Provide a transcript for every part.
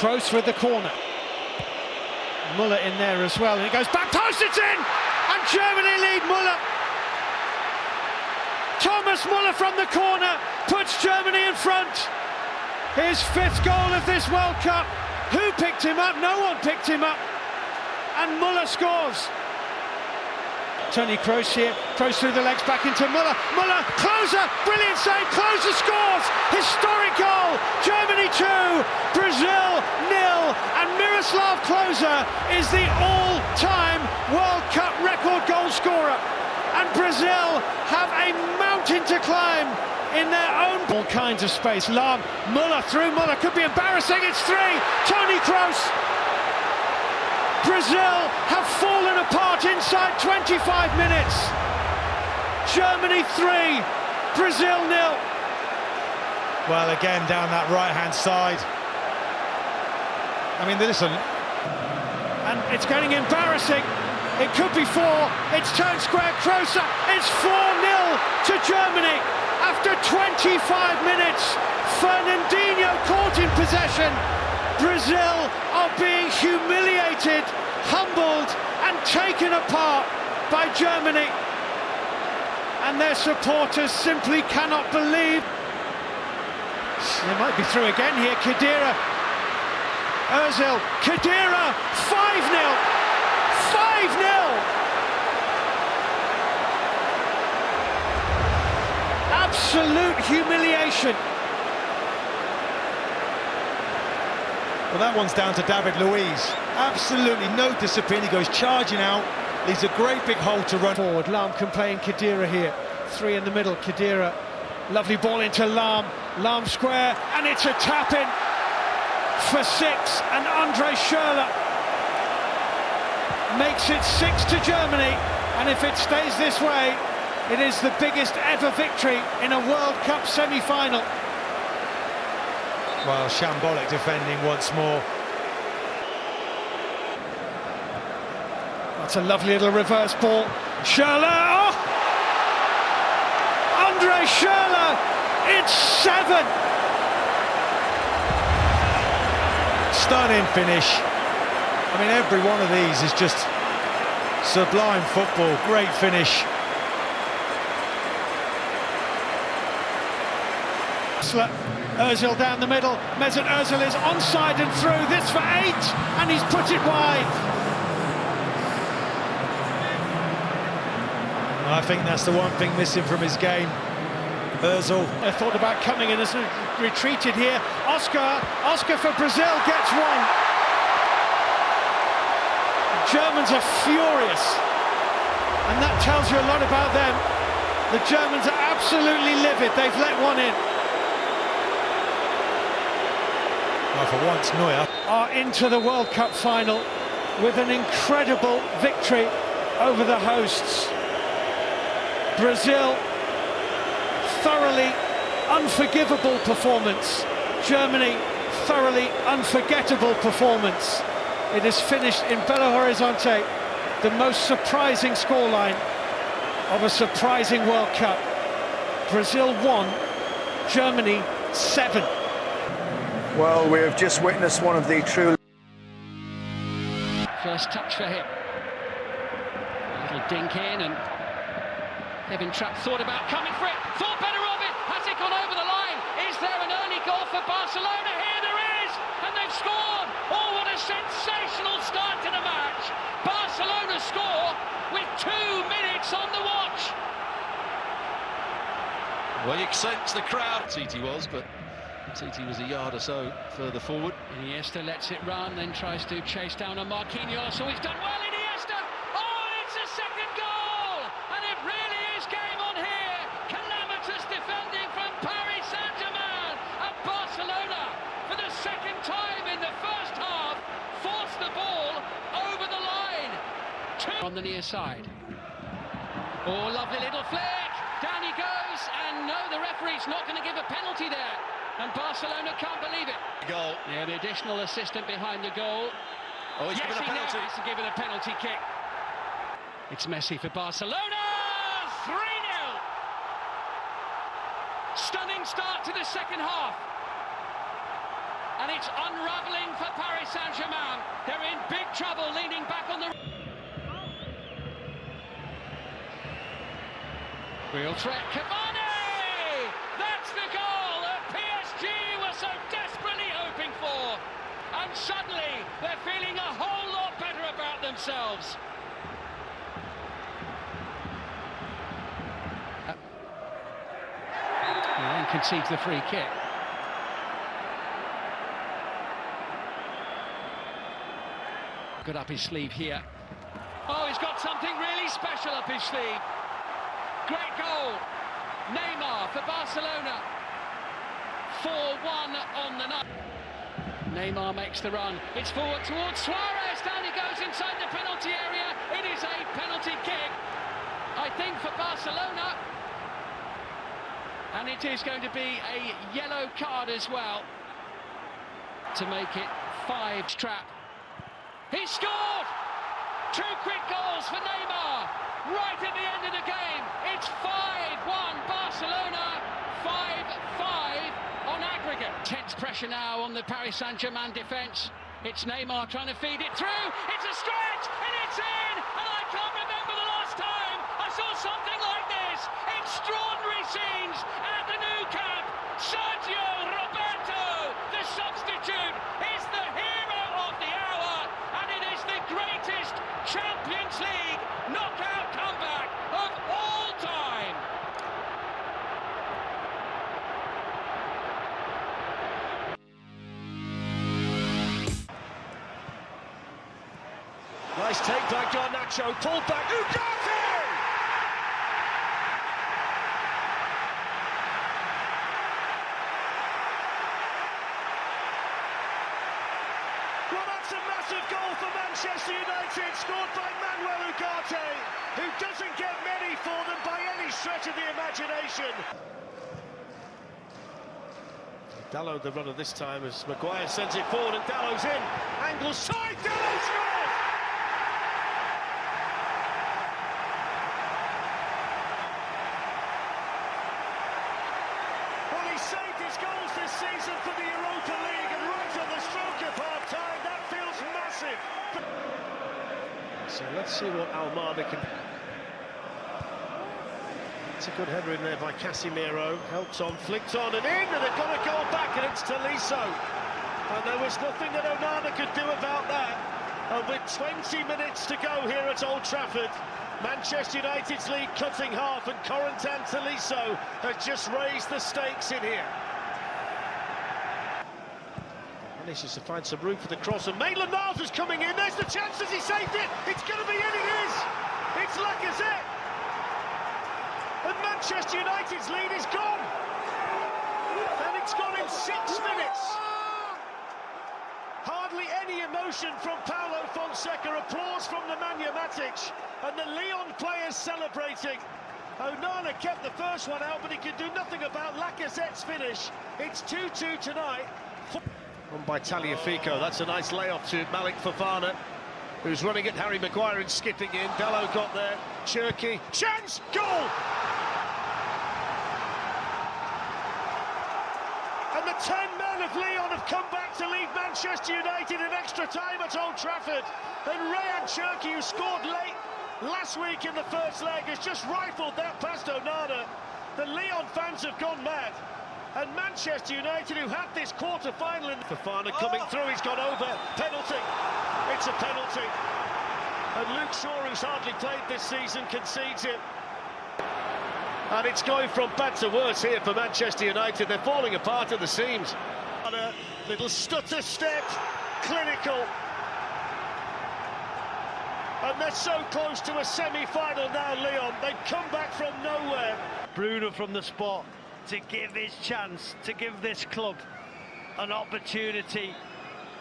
Kroos with the corner. Muller in there as well, and it goes back post, it's in! And Germany lead Muller. Thomas Muller from the corner puts Germany in front. His 5th goal of this World Cup. Who picked him up? No one picked him up. And Muller scores. Toni Kroos here, Kroos through the legs back into Muller. Muller, Klose, brilliant save, Klose scores! Historic goal, Germany 2, Brazil 0, and Miroslav Klose is the all-time World Cup record goal scorer. And Brazil have a mountain to climb in their own... All kinds of space, Lyon, Muller through Muller, could be embarrassing, it's 3, Toni Kroos. Brazil have fallen apart inside 25 minutes. Germany 3, Brazil 0. Well, again, down that right-hand side. I mean, listen. And it's getting embarrassing. It could be 4. It's turned square, Kroos. It's 4-0 to Germany. After 25 minutes, Fernandinho caught in possession. Brazil are being humiliated, humbled and taken apart by Germany. And their supporters simply cannot believe. They might be through again here, Khedira. Ozil, Khedira, 5-0. 5-0. Absolute humiliation. Well, that one's down to David Luiz. Absolutely no discipline. He goes charging out, leaves a great big hole to run forward. Lyon can play in Khedira here. 3 in the middle, Khedira. Lovely ball into Lyon. Lyon square, and it's a tap-in for 6, and Andre Schürrle makes it 6 to Germany. And if it stays this way, it is the biggest ever victory in a World Cup semi-final. Well, shambolic defending once more. That's a lovely little reverse ball. Schürrle, oh! Andre Schürrle, it's 7! Stunning finish. I mean, every one of these is just sublime football. Great finish. Ozil down the middle, Mesut Ozil is onside and through, this for 8, and he's put it wide. I think that's the one thing missing from his game. Ozil. I thought about coming in, has retreated here. Oscar for Brazil gets 1. The Germans are furious, and that tells you a lot about them. The Germans are absolutely livid, they've let 1 in. Well, for once, Neuer are into the World Cup final with an incredible victory over the hosts. Brazil, thoroughly unforgivable performance. Germany, thoroughly unforgettable performance. It is finished in Belo Horizonte, the most surprising scoreline of a surprising World Cup. Brazil 1, Germany 7. Well, we have just witnessed one of the true... First touch for him. A little dink in, and Kevin Trapp thought about coming for it, thought better of it. Has it gone over the line? Is there an early goal for Barcelona? Here there is, and they've scored. Oh, what a sensational start to the match. Barcelona score with 2 minutes on the watch. Well, you can sense the crowd. Titi was, but Titi was a yard or so further forward. Iniesta lets it run, then tries to chase down on Marquinhos. So he's done well, Iniesta. Oh, it's a second goal, and it really is game on here. Calamitous defending from Paris Saint-Germain, and Barcelona, for the second time in the first half, forced the ball over the line. 2 on the near side. Oh, lovely little flick. Down he goes, and no, the referee's not going to give a penalty there. And Barcelona can't believe it. Goal. Yeah, the additional assistant behind the goal. Oh, he's yes, given a penalty. He's given a penalty kick. It's Messi for Barcelona. 3-0. Stunning start to the second half. and it's unravelling for Paris Saint-Germain. They're in big trouble, leaning back on the... Real threat, Cavani! That's the goal that PSG were so desperately hoping for. And suddenly, they're feeling a whole lot better about themselves. And concedes the free kick. Good up his sleeve here. Oh, he's got something really special up his sleeve. Great goal. Neymar for Barcelona. 4-1 on the night. Neymar makes the run. It's forward towards Suarez. Down he goes inside the penalty area. It is a penalty kick, I think, for Barcelona. And it is going to be a yellow card as well to make it 5 trap. He scored! 2 quick goals for Neymar right at the end of the game. It's 5-1 Barcelona, 5-5 on aggregate. Tense pressure now on the Paris Saint-Germain defence. It's Neymar trying to feed it through. It's a stretch and it's in! And I can't remember the last time I saw something like this. Extraordinary scenes at the Nou Camp. Sergio Roberto, the substitute, is the hero of the hour, and it is the greatest Champions League knockout comeback of all time. Nice take by Garnacho, pulled back, Ugarte! Well, that's a massive goal for Manchester United, scored by Ugarte, who doesn't get many for them by any stretch of the imagination. Dalot the runner this time as Maguire sends it forward and Dalot's in. Angles side, Dalot scores! Well, he saved his goals this season for the Europa League, and right on the stroke of half-time, that feels massive. So let's see what Almada can... It's a good header in there by Casemiro, helped on, flicked on and in, and they've got a goal back, and it's Tolisso. And there was nothing that Onana could do about that. And with 20 minutes to go here at Old Trafford, Manchester United's lead cutting half, and Corentin Tolisso has just raised the stakes in here. Manages to find some room for the cross, and Maitland-Niles is coming in. There's the chance as he saved it. It's going to be in. It is. It's Lacazette. And Manchester United's lead is gone. And it's gone in 6 minutes. Hardly any emotion from Paulo Fonseca. Applause from the Man Matic. And the Lyon players celebrating. Onana kept the first one out, but he could do nothing about Lacazette's finish. It's 2-2 tonight. On by Tagliafico, that's a nice layoff to Malik Fofana, who's running at Harry Maguire and skipping in. Dalot got there, Cherki, chance, goal! And the 10 men of Lyon have come back to lead Manchester United in extra time at Old Trafford. And Rayan Cherki, who scored late last week in the first leg, has just rifled that past Onana. The Lyon fans have gone mad. And Manchester United, who had this quarter-final in... Fofana coming through, he's gone over, penalty. It's a penalty. And Luke Shaw, who's hardly played this season, concedes it. And it's going from bad to worse here for Manchester United. They're falling apart at the seams. On a little stutter step, clinical. And they're so close to a semi-final now, Lyon. They've come back from nowhere. Bruno from the spot to give his chance, to give this club an opportunity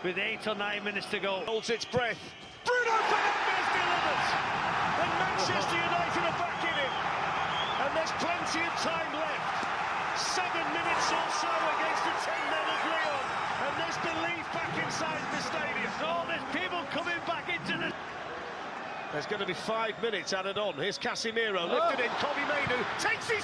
with 8 or 9 minutes to go. Holds its breath. Bruno Fernandes delivers! And Manchester United are back in it. And there's plenty of time left. 7 minutes or so against the 10 men of Lyon. And there's belief back inside the stadium. Oh, there's people coming back into the... There's going to be 5 minutes added on. Here's Casemiro, lifted in, Kobe Mainu takes his...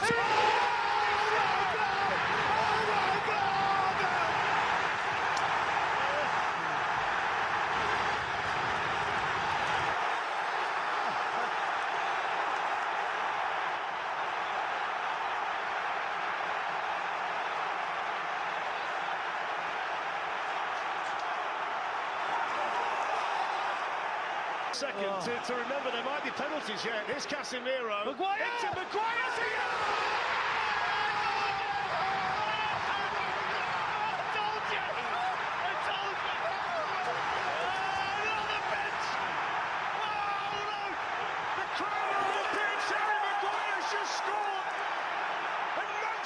second to remember there might be penalties yet. Here's Casemiro. Maguire! Into Maguire!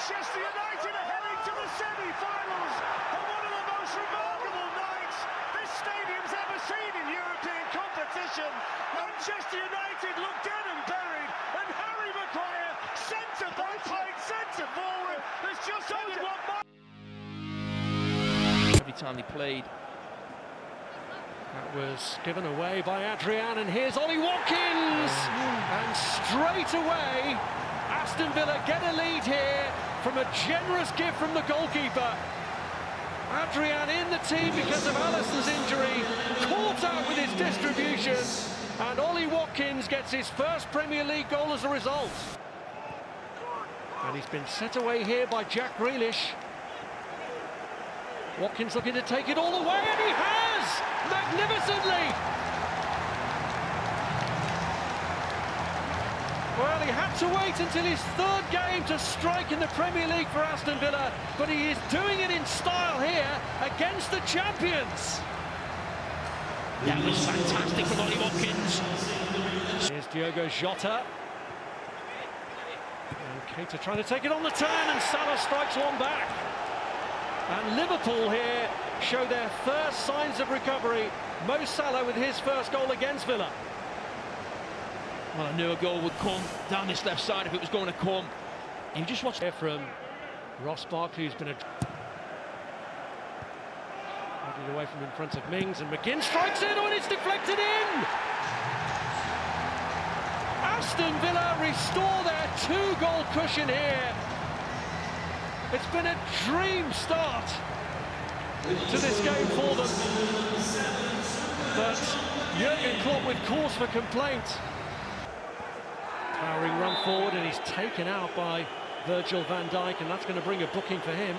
Manchester United are heading to the semi-finals of one of the most remarkable nights this stadium's ever seen in European competition. Manchester United look dead and buried, and Harry Maguire, centre-back playing centre-forward, has just added one more. Every time they played, that was given away by Adrian, and here's Ollie Watkins, and straight away Aston Villa get a lead here from a generous gift from the goalkeeper. Adrian in the team because of Alisson's injury, caught out with his distribution, and Ollie Watkins gets his first Premier League goal as a result. And he's been set away here by Jack Grealish. Watkins looking to take it all away, and he has! Magnificently! Well, he had to wait until his third game to strike in the Premier League for Aston Villa, but he is doing it in style here against the champions. That was fantastic from Ollie Watkins. Here's Diogo Jota. And Keita trying to take it on the turn, and Salah strikes one back. And Liverpool here show their first signs of recovery. Mo Salah with his first goal against Villa. Well, I knew a goal would come down this left side if it was going to come. You just watch Here from Ross Barkley, who's been headed away from in front of Mings, and McGinn strikes it, and it's deflected in! Aston Villa restore their two-goal cushion here. It's been a dream start to this game for them. But Jurgen Klopp with cause for complaint. Towering run forward, and he's taken out by Virgil van Dijk, and that's going to bring a booking for him.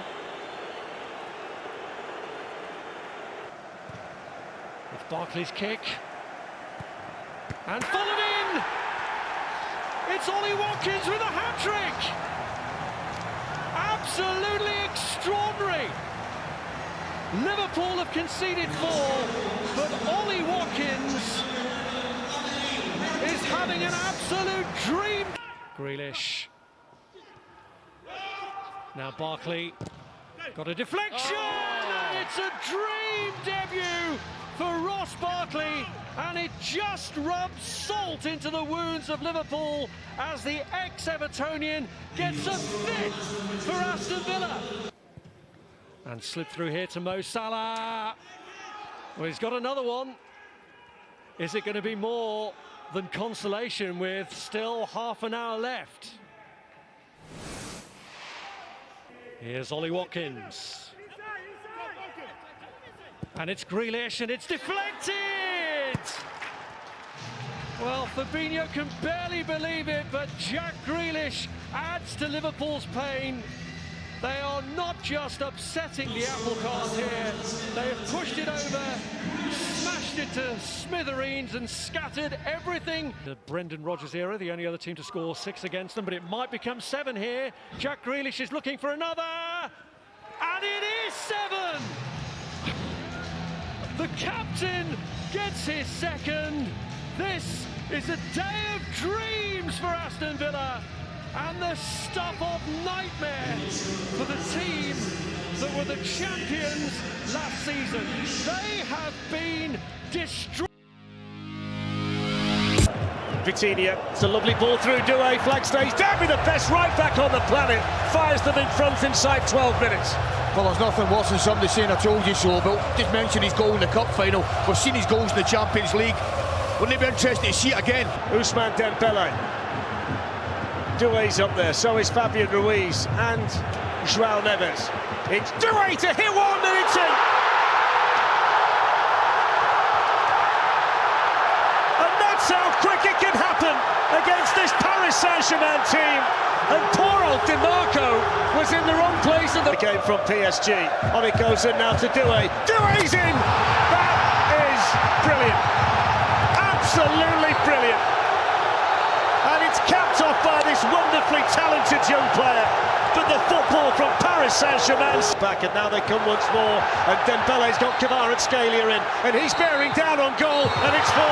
It's Barkley's kick. And followed in! It's Ollie Watkins with a hat-trick! Absolutely extraordinary! Liverpool have conceded 4, but Ollie Watkins is having an absolute dream. Grealish. Now Barkley got a deflection, and it's a dream debut for Ross Barkley, and it just rubs salt into the wounds of Liverpool as the ex-Evertonian gets a fifth for Aston Villa. And slip through here to Mo Salah. Well, he's got another one. Is it going to be more than consolation with still half an hour left? Here's Ollie Watkins. And it's Grealish, and it's deflected! Well, Fabinho can barely believe it, but Jack Grealish adds to Liverpool's pain. They are not just upsetting the apple cart here, they have pushed it over, smashed it to smithereens and scattered everything. The Brendan Rodgers era, the only other team to score 6 against them, but it might become 7 here. Jack Grealish is looking for another, and it is 7! The captain gets his second. This is a day of dreams for Aston Villa, and the stuff of nightmares for the team that were the champions last season. They have been destroyed. Vitinha, it's a lovely ball through Doué, flag stays down with the best right back on the planet, fires them in front inside 12 minutes. Well, there's nothing worse than somebody saying I told you so, but just mention his goal in the cup final. We've seen his goals in the Champions League. Wouldn't it be interesting to see it again? Ousmane Dembele. Doué's up there, so is Fabian Ruiz and João Neves. It's Doué to hit one, and it's in! And that's how quick it can happen against this Paris Saint-Germain team. And poor old Di Marco was in the wrong place of the game from PSG. On it goes in now to Doué. Doué's in! That is brilliant. Absolutely brilliant. And it's capped off by this wonderfully talented young player. But the football from Paris Saint-Germain. Back, and now they come once more, and Dembele's got Kvaratskhelia in, and he's bearing down on goal, and it's 4-0.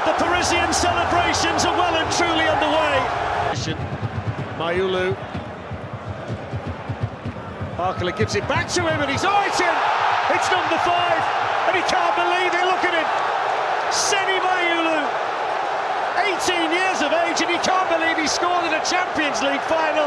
The Parisian celebrations are well and truly underway. Mayulu. Barkley gives it back to him, and it's in! It's number 5, and he can't believe it. Look at him, Seni Mayulu, 18 years of age, and he can't believe he scored in a Champions League final.